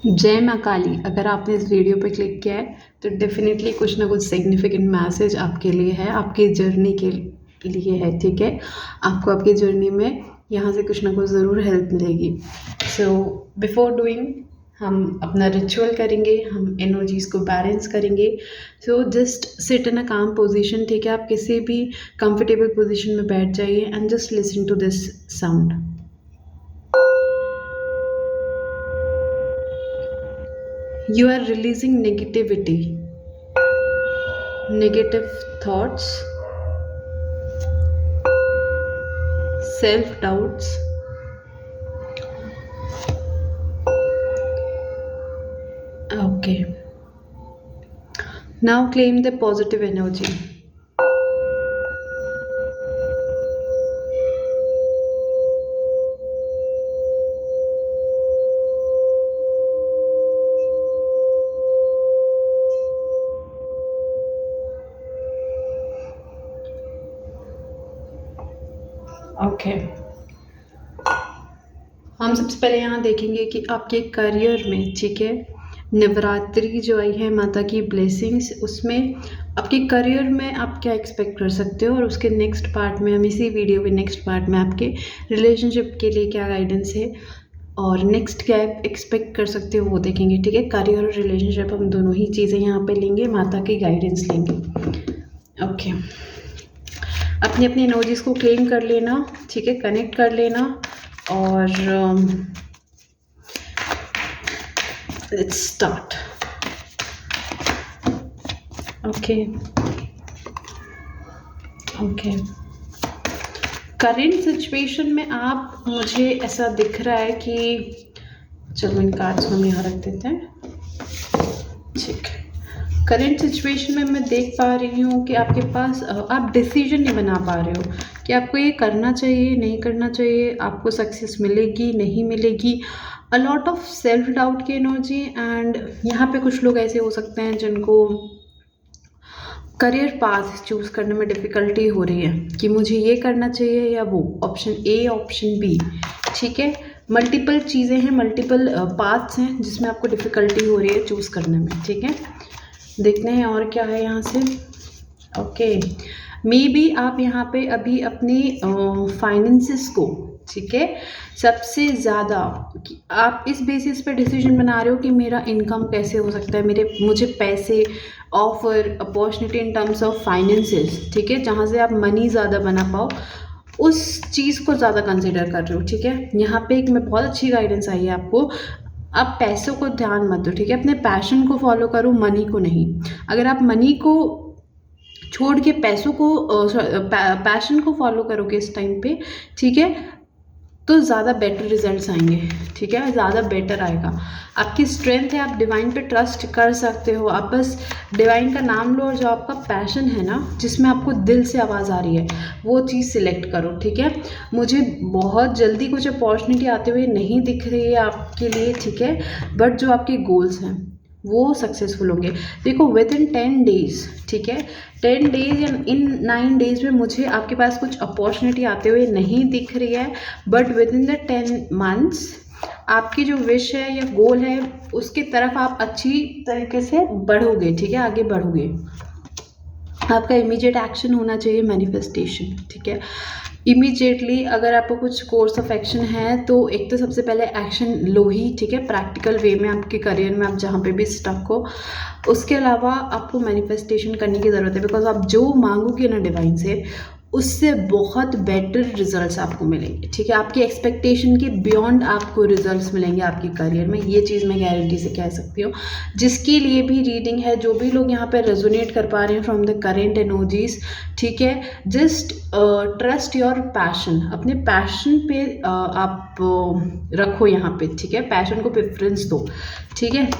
जय माँ काली। अगर आपने इस वीडियो पे क्लिक किया है तो डेफिनेटली कुछ ना कुछ सिग्निफिकेंट मैसेज आपके लिए है, आपकी जर्नी के लिए है। ठीक है, आपको आपकी जर्नी में यहाँ से कुछ ना कुछ ज़रूर हेल्प मिलेगी। सो बिफोर डूइंग हम अपना रिचुअल करेंगे, हम एनर्जीज़ को बैलेंस करेंगे। सो जस्ट सिट इन अ काम पोजिशन। ठीक है, आप किसी भी कंफर्टेबल पोजिशन में बैठ जाइए and just listen to this sound. You are releasing negativity, negative thoughts, self doubts. Okay. Now claim the positive energy. Okay, हम सबसे पहले यहाँ देखेंगे कि आपके करियर में, ठीक है, नवरात्रि जो आई है माता की ब्लेसिंग्स, उसमें आपके करियर में आप क्या एक्सपेक्ट कर सकते हो, और उसके नेक्स्ट पार्ट में हम इसी वीडियो के नेक्स्ट पार्ट में आपके रिलेशनशिप के लिए क्या गाइडेंस है और नेक्स्ट क्या एक्सपेक्ट कर सकते हो वो देखेंगे। ठीक है, करियर और रिलेशनशिप हम दोनों ही चीज़ें यहाँ पे लेंगे, माता की गाइडेंस लेंगे। ओके, अपनी अपनी एनर्जीज़ को क्लेम कर लेना, ठीक है, कनेक्ट कर लेना और let's start. Okay okay, current situation में आप, मुझे ऐसा दिख रहा है कि, चलो इन कार्ड्स को हम यहाँ रख देते हैं। ठीक है, करेंट सिचुएशन में मैं देख पा रही हूँ कि आपके पास आप डिसीजन नहीं बना पा रहे हो कि आपको ये करना चाहिए नहीं करना चाहिए, आपको सक्सेस मिलेगी नहीं मिलेगी। A lot of self doubt की एनर्जी। एंड यहाँ पे कुछ लोग ऐसे हो सकते हैं जिनको करियर पाथ चूज़ करने में डिफ़िकल्टी हो रही है कि मुझे ये करना चाहिए या वो, ऑप्शन ए ऑप्शन बी। ठीक है, मल्टीपल चीज़ें हैं, मल्टीपल पाथ्स हैं जिसमें आपको डिफ़िकल्टी हो रही है चूज़ करने में। ठीक है, देखते हैं और क्या है यहाँ से। ओके, मे बी आप यहाँ पे अभी अपने फाइनेंसिस को, ठीक है, सबसे ज़्यादा आप इस बेसिस पे डिसीजन बना रहे हो कि मेरा इनकम कैसे हो सकता है, मुझे पैसे, offer, opportunity in terms of finances, ठीक है, जहाँ से आप मनी ज़्यादा बना पाओ, उस चीज़ को ज़्यादा कंसिडर कर रहे हो। ठीक है, यहाँ पे एक मैं बहुत अच्छी गाइडेंस आई है आपको। आप पैसों को ध्यान मत दो, ठीक है, अपने पैशन को फॉलो करो, मनी को नहीं। अगर आप मनी को छोड़ के पैसों को पैशन को फॉलो करोगे इस टाइम पे, ठीक है, तो ज़्यादा बेटर रिजल्ट्स आएंगे। ठीक है, ज़्यादा बेटर आएगा। आपकी स्ट्रेंथ है, आप डिवाइन पे ट्रस्ट कर सकते हो। आप बस डिवाइन का नाम लो और जो आपका पैशन है ना, जिसमें आपको दिल से आवाज़ आ रही है, वो चीज़ सिलेक्ट करो। ठीक है, मुझे बहुत जल्दी कुछ अपॉर्चुनिटी आते हुए नहीं दिख रही है आपके लिए, ठीक है, बट जो आपके गोल्स हैं वो सक्सेसफुल होंगे। देखो, विद इन 10 डेज, ठीक है, 10 डेज या इन 9 डेज में मुझे आपके पास कुछ अपॉर्चुनिटी आते हुए नहीं दिख रही है, but with in the 10 months आपकी जो विश है या गोल है उसकी तरफ आप अच्छी तरीके से बढ़ोगे। ठीक है, आगे बढ़ोगे। आपका इमीडिएट एक्शन होना चाहिए मैनिफेस्टेशन। ठीक है, इमीडिएटली अगर आपको कुछ कोर्स ऑफ एक्शन है तो एक तो सबसे पहले एक्शन लो ही, ठीक है, प्रैक्टिकल वे में आपके करियर में आप जहाँ पे भी स्टक हो। उसके अलावा आपको मैनिफेस्टेशन करने की ज़रूरत है, बिकॉज आप जो मांगोगे ना डिवाइन से, उससे बहुत बेटर रिजल्ट्स आपको मिलेंगे। ठीक है, आपकी एक्सपेक्टेशन के बियॉन्ड आपको रिजल्ट्स मिलेंगे आपके करियर में, ये चीज़ मैं गारंटी से कह सकती हूँ। जिसके लिए भी रीडिंग है, जो भी लोग यहाँ पे रेजोनेट कर पा रहे हैं फ्रॉम द करेंट एनर्जीज, ठीक है, जस्ट ट्रस्ट योर पैशन। अपने पैशन पे आप रखो यहाँ पे, ठीक है, पैशन को प्रेफरेंस दो। ठीक है,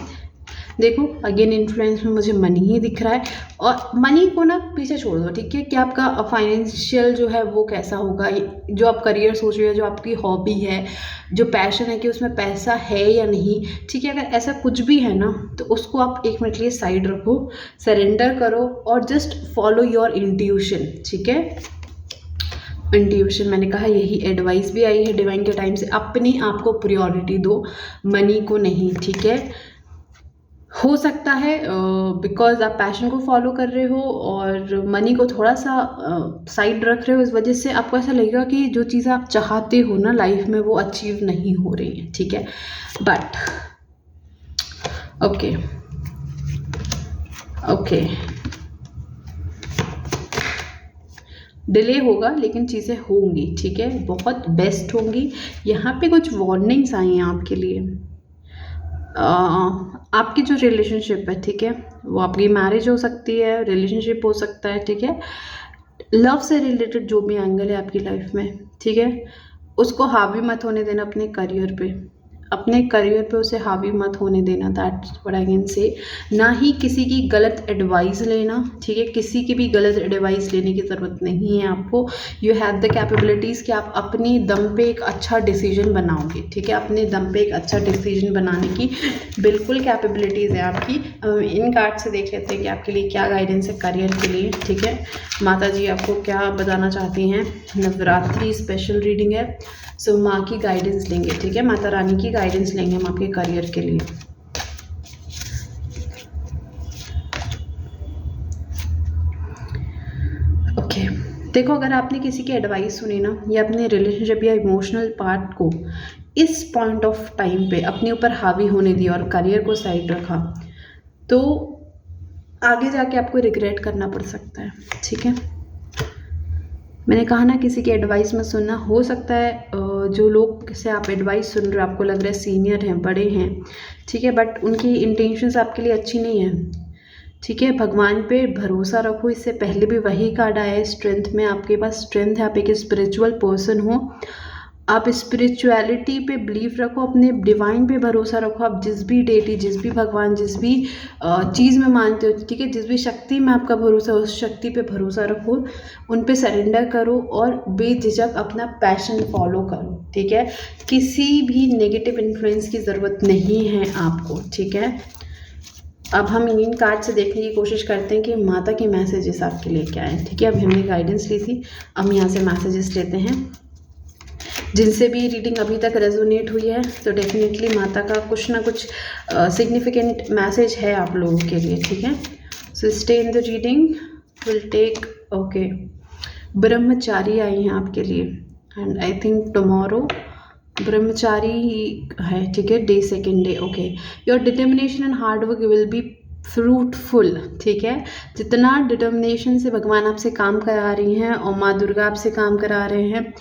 देखो अगेन इन्फ्लुएंस में मुझे मनी ही दिख रहा है, और मनी को ना पीछे छोड़ दो। ठीक है, कि आपका फाइनेंशियल जो है वो कैसा होगा, जो आप करियर सोच रहे हो, जो आपकी हॉबी है, जो पैशन है, कि उसमें पैसा है या नहीं। ठीक है, अगर ऐसा कुछ भी है ना तो उसको आप 1 मिनट के लिए साइड रखो, सरेंडर करो और जस्ट फॉलो योर इंट्यूशन। ठीक है, इंट्यूशन मैंने कहा, यही एडवाइस भी आई है डिवाइन के टाइम से, अपने आप को प्रायोरिटी दो, मनी को नहीं, ठीक है। हो सकता है बिकॉज आप पैशन को फॉलो कर रहे हो और मनी को थोड़ा सा साइड रख रहे हो, इस वजह से आपको ऐसा लगेगा कि जो चीज़ें आप चाहते हो ना लाइफ में वो अचीव नहीं हो रही हैं, ठीक है। बट ओके ओके, डिले होगा लेकिन चीज़ें होंगी, ठीक है, बहुत बेस्ट होंगी। यहाँ पे कुछ वार्निंग्स आई हैं आपके लिए। आपकी जो रिलेशनशिप है, ठीक है, वो आपकी मैरिज हो सकती है, रिलेशनशिप हो सकता है, ठीक है, लव से रिलेटेड जो भी एंगल है आपकी लाइफ में, ठीक है, उसको हावी मत होने देना अपने करियर पे, अपने करियर पे उसे हावी मत होने देना, that's what I can say. ना ही किसी की गलत एडवाइस लेना, ठीक है, किसी की भी गलत एडवाइस लेने की ज़रूरत नहीं है आपको। यू हैव द कैपेबिलिटीज़ कि आप अपनी दम पे एक अच्छा डिसीजन बनाओगे, ठीक है, अपने दम पे एक अच्छा डिसीजन बनाने की बिल्कुल कैपेबिलिटीज़ है आपकी। इन कार्ड से देख लेते हैं कि आपके लिए क्या गाइडेंस है करियर के लिए, ठीक है, माता जी आपको क्या बताना चाहती हैं। नवरात्रि स्पेशल रीडिंग है, सो माँ की गाइडेंस लेंगे, ठीक है, माता रानी की गाइडेंस लेंगे हम आपके करियर के लिए। ओके, देखो, अगर आपने किसी की एडवाइस सुनी ना, या अपने रिलेशनशिप या इमोशनल पार्ट को इस पॉइंट ऑफ टाइम पे अपने ऊपर हावी होने दिया और करियर को साइड रखा, तो आगे जाके आपको रिग्रेट करना पड़ सकता है, ठीक है। मैंने कहा ना, किसी की एडवाइस मत सुनना। हो सकता है जो लोग से आप एडवाइस सुन रहे हो आपको लग रहा है सीनियर हैं, बड़े हैं, ठीक है, बट उनकी इंटेंशंस आपके लिए अच्छी नहीं है, ठीक है। भगवान पे भरोसा रखो, इससे पहले भी वही कार्ड आया है स्ट्रेंथ में, आपके पास स्ट्रेंथ है, आप एक स्पिरिचुअल पर्सन हो, आप स्पिरिचुअलिटी पे बिलीव रखो, अपने डिवाइन पे भरोसा रखो। आप जिस भी डेटी, जिस भी भगवान, जिस भी चीज़ में मानते हो, ठीक है, जिस भी शक्ति में आपका भरोसा हो, उस शक्ति पे भरोसा रखो, उन पे सरेंडर करो और बेझिझक अपना पैशन फॉलो करो, ठीक है। किसी भी नेगेटिव इन्फ्लुएंस की ज़रूरत नहीं है आपको, ठीक है। अब हम इन कार्ड से देखने की कोशिश करते हैं कि माता के मैसेजेस आपके लिए क्या है, ठीक है। अभी हमने गाइडेंस ली थी, अब यहाँ से मैसेजेस लेते हैं। जिनसे भी रीडिंग अभी तक रेजोनेट हुई है, तो डेफिनेटली माता का कुछ ना कुछ सिग्निफिकेंट मैसेज है आप लोगों के लिए, ठीक है। So stay in the reading, will take okay. ब्रह्मचारी आई हैं आपके लिए, एंड आई थिंक टुमारो ब्रह्मचारी ही है, ठीक है, day second day, okay. Your determination and hard work will be fruitful, ठीक है। जितना डिटर्मिनेशन से भगवान आपसे काम करा रही हैं और माँ दुर्गा आपसे काम करा रहे हैं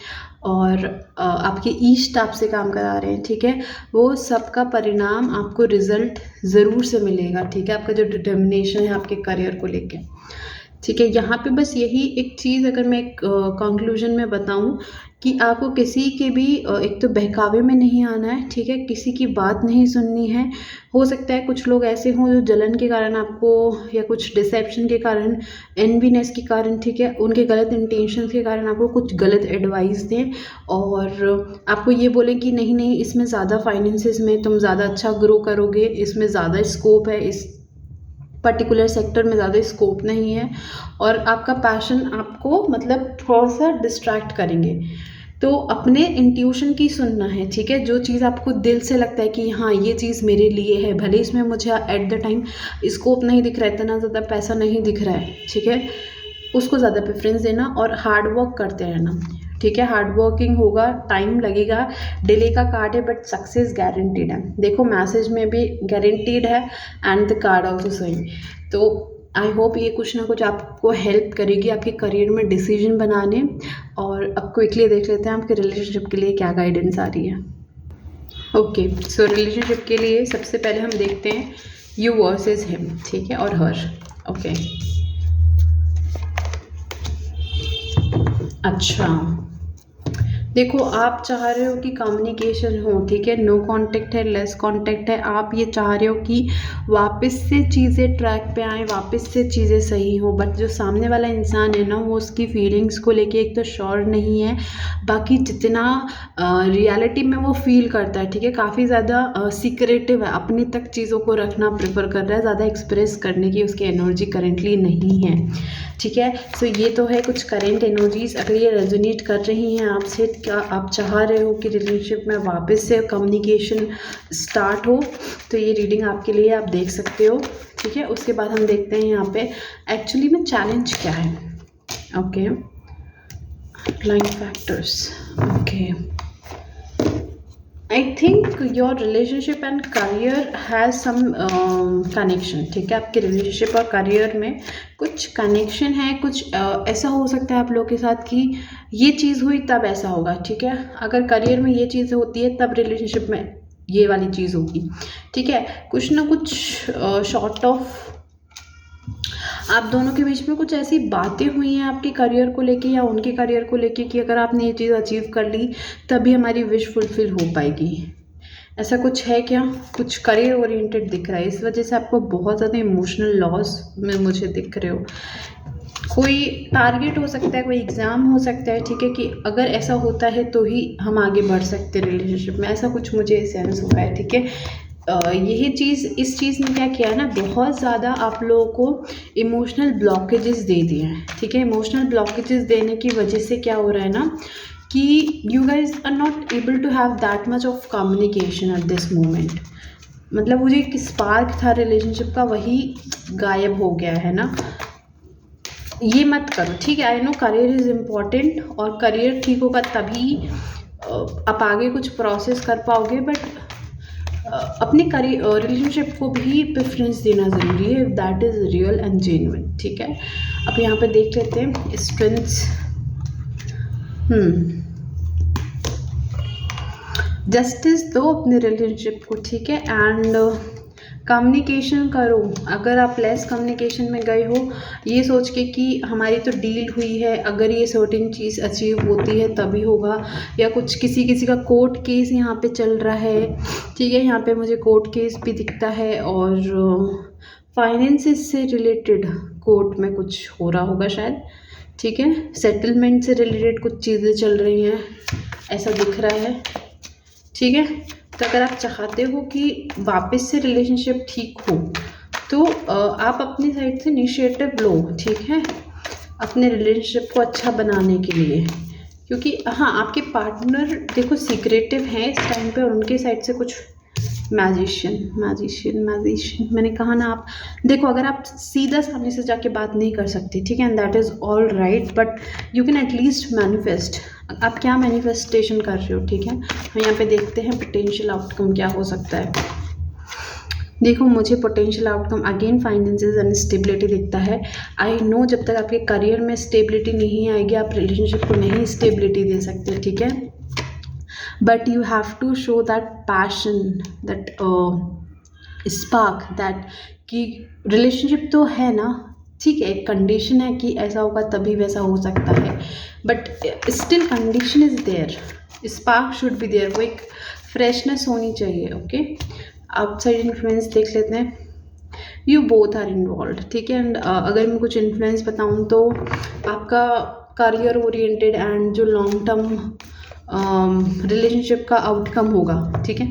और आपके ईष्ट आपसे काम करा रहे हैं, ठीक है, वो सबका परिणाम आपको रिजल्ट ज़रूर से मिलेगा, ठीक है। आपका जो डिटर्मिनेशन है आपके करियर को लेके, ठीक है। यहाँ पे बस यही एक चीज़ अगर मैं एक कंक्लूजन में बताऊँ कि आपको किसी के भी एक तो बहकावे में नहीं आना है, ठीक है, किसी की बात नहीं सुननी है। हो सकता है कुछ लोग ऐसे हों जो जलन के कारण आपको, या कुछ डिसेप्शन के कारण, एनवीनेस के कारण, ठीक है, उनके गलत इंटेंशन के कारण आपको कुछ गलत एडवाइस दें और आपको ये बोलें कि नहीं नहीं, इसमें ज़्यादा फाइनेंसेस में तुम ज़्यादा अच्छा ग्रो करोगे, इसमें ज़्यादा स्कोप है, इस पर्टिकुलर सेक्टर में ज़्यादा स्कोप नहीं है, और आपका पैशन आपको मतलब थोड़ा सा डिस्ट्रैक्ट करेंगे। तो अपने इंट्यूशन की सुनना है, ठीक है। जो चीज़ आपको दिल से लगता है कि हाँ ये चीज़ मेरे लिए है, भले इसमें मुझे एट द टाइम स्कोप नहीं दिख रहा है, इतना ज़्यादा पैसा नहीं दिख रहा है, ठीक है, उसको ज़्यादा प्रेफरेंस देना और हार्ड वर्क करते रहना, ठीक है। हार्ड वर्किंग होगा, टाइम लगेगा, डिले का कार्ड है बट सक्सेस गारंटीड है। देखो मैसेज में भी गारंटीड है and the card also saying. तो आई होप ये कुछ ना कुछ आपको हेल्प करेगी आपके करियर में डिसीजन बनाने। और अब क्विकली देख लेते हैं आपके रिलेशनशिप के लिए क्या गाइडेंस आ रही है। ओके, सो रिलेशनशिप के लिए सबसे पहले हम देखते हैं यू वर्सेस हिम, ठीक है, और हर। ओके, अच्छा, देखो आप चाह रहे हो कि कम्युनिकेशन हो, ठीक है, नो कांटेक्ट है, लेस कांटेक्ट है, आप ये चाह रहे हो कि वापस से चीज़ें ट्रैक पे आएँ, वापस से चीज़ें सही हो, बट जो सामने वाला इंसान है ना वो उसकी फीलिंग्स को लेके एक तो श्योर नहीं है, बाकी जितना रियलिटी में वो फील करता है, ठीक है, काफ़ी ज़्यादा सीक्रेटिव है, अपनी तक चीज़ों को रखना प्रेफर कर रहा है, ज़्यादा एक्सप्रेस करने की उसकी एनर्जी करेंटली नहीं है, ठीक है। सो ये तो है कुछ करेंट एनर्जीज, अगर ये रेजोनेट कर रही हैं आपसे, क्या आप चाह रहे हो कि रिलेशनशिप में वापस से कम्युनिकेशन स्टार्ट हो, तो ये रीडिंग आपके लिए, आप देख सकते हो, ठीक है। उसके बाद हम देखते हैं यहाँ पे एक्चुअली में चैलेंज क्या है। Okay, line factors, okay, I think your relationship and career has some connection, ठीक है, आपके रिलेशनशिप और करियर में कुछ कनेक्शन है, कुछ ऐसा हो सकता है आप लोगों के साथ कि ये चीज़ हुई तब ऐसा होगा, ठीक है, अगर करियर में ये चीज़ होती है तब रिलेशनशिप में ये वाली चीज़ होगी, ठीक है, कुछ ना कुछ शॉर्ट ऑफ आप दोनों के बीच में कुछ ऐसी बातें हुई हैं आपके करियर को लेके या उनके करियर को लेके कि अगर आपने ये चीज़ अचीव कर ली तभी हमारी विश फुलफिल हो पाएगी, ऐसा कुछ है क्या, कुछ करियर ओरिएंटेड दिख रहा है, इस वजह से आपको बहुत ज़्यादा इमोशनल लॉस में मुझे दिख रहे हो, कोई टारगेट हो सकता है, कोई एग्ज़ाम हो सकता है, ठीक है, कि अगर ऐसा होता है तो ही हम आगे बढ़ सकते हैं रिलेशनशिप में, ऐसा कुछ मुझे सेंस हो रहा है, ठीक है। यही चीज़, इस चीज़ ने क्या किया है ना, बहुत ज़्यादा आप लोगों को इमोशनल ब्लॉकेजेस दे दिए हैं, ठीक है, इमोशनल ब्लॉकेजेस देने की वजह से क्या हो रहा है ना कि you guys are not able to have that much of communication at this moment, मतलब वो जो एक स्पार्क था रिलेशनशिप का वही गायब हो गया है ना, ये मत करो, ठीक है। I know career is important और करियर ठीक होगा तभी आप आगे कुछ प्रोसेस कर पाओगे, बट अपने करियर रिलेशनशिप को भी प्रेफरेंस देना ज़रूरी है, that is real and genuine, ठीक है। अब यहाँ पे देख लेते हैं स्ट्रेंथ्स, जस्टिस दो अपने रिलेशनशिप को, ठीक है, एंड कम्युनिकेशन करो, अगर आप लेस कम्युनिकेशन में गए हो ये सोच के कि हमारी तो डील हुई है, अगर ये सर्टेन चीज़ अचीव होती है तभी होगा, या कुछ किसी का कोर्ट केस यहाँ पे चल रहा है, ठीक है, यहाँ पे मुझे कोर्ट केस भी दिखता है और फाइनेंसेस से रिलेटेड कोर्ट में कुछ हो रहा होगा शायद, ठीक है, सेटलमेंट से रिलेटेड कुछ चीज़ें चल रही हैं ऐसा दिख रहा है, ठीक है। तो अगर आप चाहते हो कि वापस से रिलेशनशिप ठीक हो तो आप अपनी साइड से इनिशिएटिव लो, ठीक है, अपने रिलेशनशिप को अच्छा बनाने के लिए, क्योंकि हाँ आपके पार्टनर देखो सीक्रेटिव हैं इस टाइम पे और उनके साइड से कुछ मैजिशियन मैंने कहा ना, आप देखो अगर आप सीधा सामने से जाके बात नहीं कर सकते, ठीक है, and that is all right, but you can at least manifest, आप क्या मैनिफेस्टेशन कर रहे हो, ठीक है। हम यहाँ पे देखते हैं पोटेंशियल आउटकम क्या हो सकता है। देखो मुझे potential outcome again finances and stability दिखता है। आई नो जब तक आपके करियर में स्टेबिलिटी नहीं आएगी आप रिलेशनशिप को नहीं स्टेबिलिटी दे सकते, ठीक है, but you have to show that passion, that spark, that कि रिलेशनशिप तो है ना, ठीक है, एक कंडीशन है कि ऐसा होगा तभी वैसा हो सकता है, but still condition is there, spark should be there, वो एक फ्रेशनेस होनी चाहिए, ओके। आउटसाइड इन्फ्लुएंस देख लेते हैं, यू बोथ आर इन्वॉल्व, ठीक है, एंड अगर मैं कुछ इन्फ्लुएंस बताऊँ तो आपका करियर ओरिएंटेड एंड जो लॉन्ग टर्म रिलेशनशिप का आउटकम होगा, ठीक है,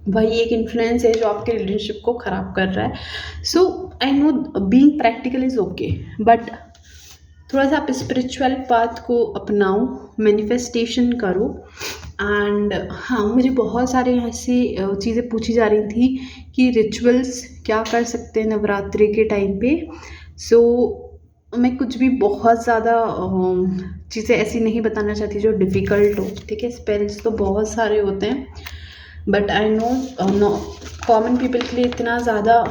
वही एक इन्फ्लुएंस है जो आपके रिलेशनशिप को ख़राब कर रहा है। So I know being practical is okay, but थोड़ा सा आप स्पिरिचुअल पाथ को अपनाओ, मैनिफेस्टेशन करो, एंड हाँ मुझे बहुत सारे ऐसी चीज़ें पूछी जा रही थी कि रिचुअल्स क्या कर सकते हैं नवरात्रि के टाइम पे। सो मैं कुछ भी बहुत ज़्यादा चीज़ें ऐसी नहीं बताना चाहती जो डिफ़िकल्ट हो, ठीक है, स्पेल्स तो बहुत सारे होते हैं, but I know common people के लिए इतना ज़्यादा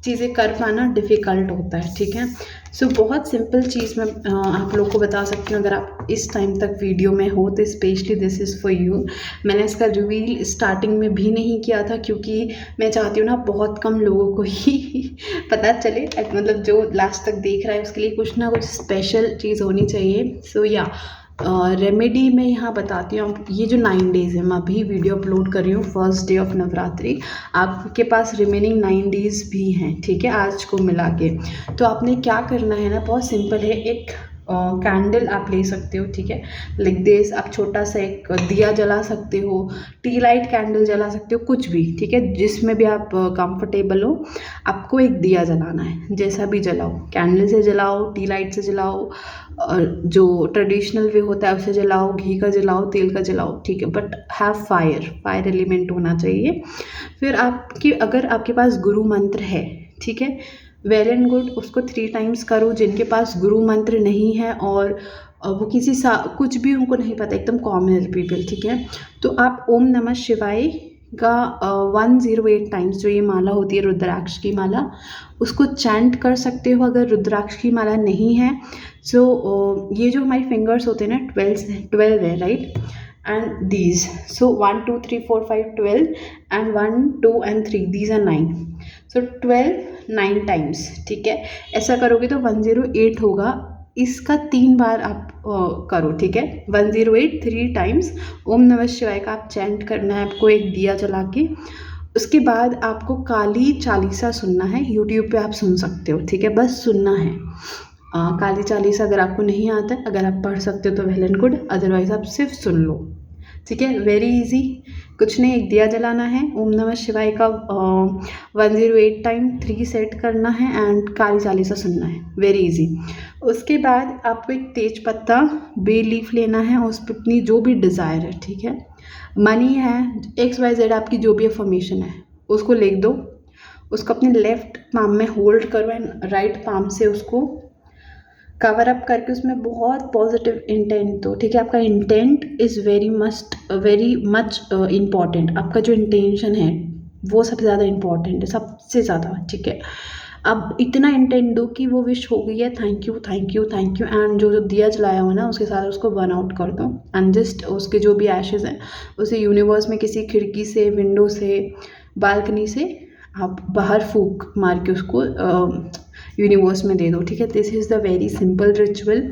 चीज़ें कर पाना डिफ़िकल्ट होता है, ठीक है। सो बहुत सिंपल चीज़ मैं आप लोग को बता सकती हूँ, अगर आप इस टाइम तक वीडियो में हो तो specially this is for you. मैंने इसका रिवील स्टार्टिंग में भी नहीं किया था क्योंकि मैं चाहती हूँ ना बहुत कम लोगों को ही पता चले, मतलब जो लास्ट तक देख रहा है उसके लिए कुछ ना कुछ स्पेशल चीज़ होनी चाहिए। सो या रेमेडी मैं यहाँ बताती हूँ। ये जो 9 डेज़ है, मैं अभी वीडियो अपलोड कर रही हूँ फर्स्ट डे ऑफ नवरात्रि। आपके पास रिमेनिंग 9 डेज़ भी हैं, ठीक है, आज को मिला के। तो आपने क्या करना है ना, बहुत सिंपल है। एक कैंडल आप ले सकते हो, ठीक है, लाइक दिस। आप छोटा सा एक दिया जला सकते हो, टी लाइट कैंडल जला सकते हो, कुछ भी, ठीक है, जिसमें भी आप कंफर्टेबल हो। आपको एक दिया जलाना है, जैसा भी जलाओ, कैंडल से जलाओ, टी लाइट से जलाओ, और जो ट्रेडिशनल वे होता है उसे जलाओ, घी का जलाओ, तेल का जलाओ, ठीक है, बट हैव फायर एलिमेंट होना चाहिए। फिर आपकी, अगर आपके पास गुरु मंत्र है, ठीक है, वेल एंड गुड, उसको 3 टाइम्स करो। जिनके पास गुरु मंत्र नहीं है और वो किसी कुछ भी उनको नहीं पता, एकदम कॉमन पीपल, ठीक है, तो आप ओम नमः शिवाय का 108 टाइम्स, जो ये माला होती है रुद्राक्ष की माला, उसको चैंट कर सकते हो। अगर रुद्राक्ष की माला नहीं है सो ये जो हमारी फिंगर्स होते हैं ना, 12 है, right, and these, so 1 2 3 4 5 12 and 1 2 and 3, these are 9, सो 12 9 टाइम्स, ठीक है। ऐसा करोगे तो 108 होगा। इसका 3 बार आप करो, ठीक है, 108 3 टाइम्स ओम नमः शिवाय का आप चैंट करना है आपको, एक दिया जला के। उसके बाद आपको काली चालीसा सुनना है, यूट्यूब पे आप सुन सकते हो, ठीक है, बस सुनना है। काली चालीसा अगर आपको नहीं आता है, अगर आप पढ़ सकते हो तो वेल एंड गुड, अदरवाइज आप सिर्फ सुन लो, ठीक है, वेरी इजी। कुछ नहीं, एक दिया जलाना है, ओम नमः शिवाय का 108 टाइम 3 सेट करना है एंड काली चालीसा सुनना है, वेरी इजी। उसके बाद आपको एक तेज पत्ता, बे लीफ लेना है, उस पर अपनी जो भी डिज़ायर है, ठीक है, मनी है, XYZ आपकी जो भी अफर्मेशन है, उसको लिख दो। उसको अपने लेफ्ट पाम में होल्ड करो एंड राइट पाम से उसको कवर अप करके उसमें बहुत पॉजिटिव इंटेंट दो, ठीक है। आपका intent is very much important. आपका जो इंटेंशन है वो सबसे ज़्यादा इम्पॉर्टेंट है, सबसे ज़्यादा, ठीक है। अब इतना इंटेंट दो कि वो विश हो गई है, thank you thank you thank you, and जो दिया जलाया हो ना उसके साथ उसको बर्न आउट कर दो एंड जस्ट उसके जो भी एशेज़ हैं उसे यूनिवर्स में किसी खिड़की से, विंडो से, बालकनी से आप बाहर फूंक मार के उसको यूनिवर्स में दे दो, ठीक है। This is the very simple ritual.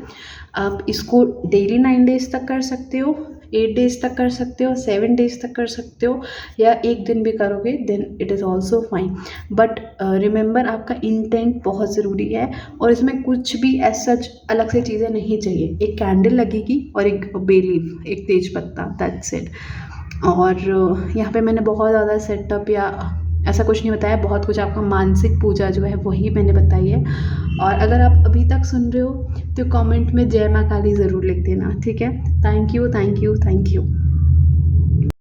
आप इसको डेली 9 डेज तक कर सकते हो, 8 डेज तक कर सकते हो, 7 डेज तक कर सकते हो, या एक दिन भी करोगे then it is also fine. But remember आपका इंटेंट बहुत ज़रूरी है, और इसमें कुछ भी एज सच अलग से चीज़ें नहीं चाहिए। एक कैंडल लगेगी और एक बे लीफ, एक तेज पत्ता, दैट्स इट। और यहाँ पे मैंने बहुत ज़्यादा सेटअप या ऐसा कुछ नहीं बताया, बहुत कुछ आपका मानसिक पूजा जो है वही मैंने बताई है। और अगर आप अभी तक सुन रहे हो तो कमेंट में जय माँ काली ज़रूर लिख देना, ठीक है। Thank you thank you thank you.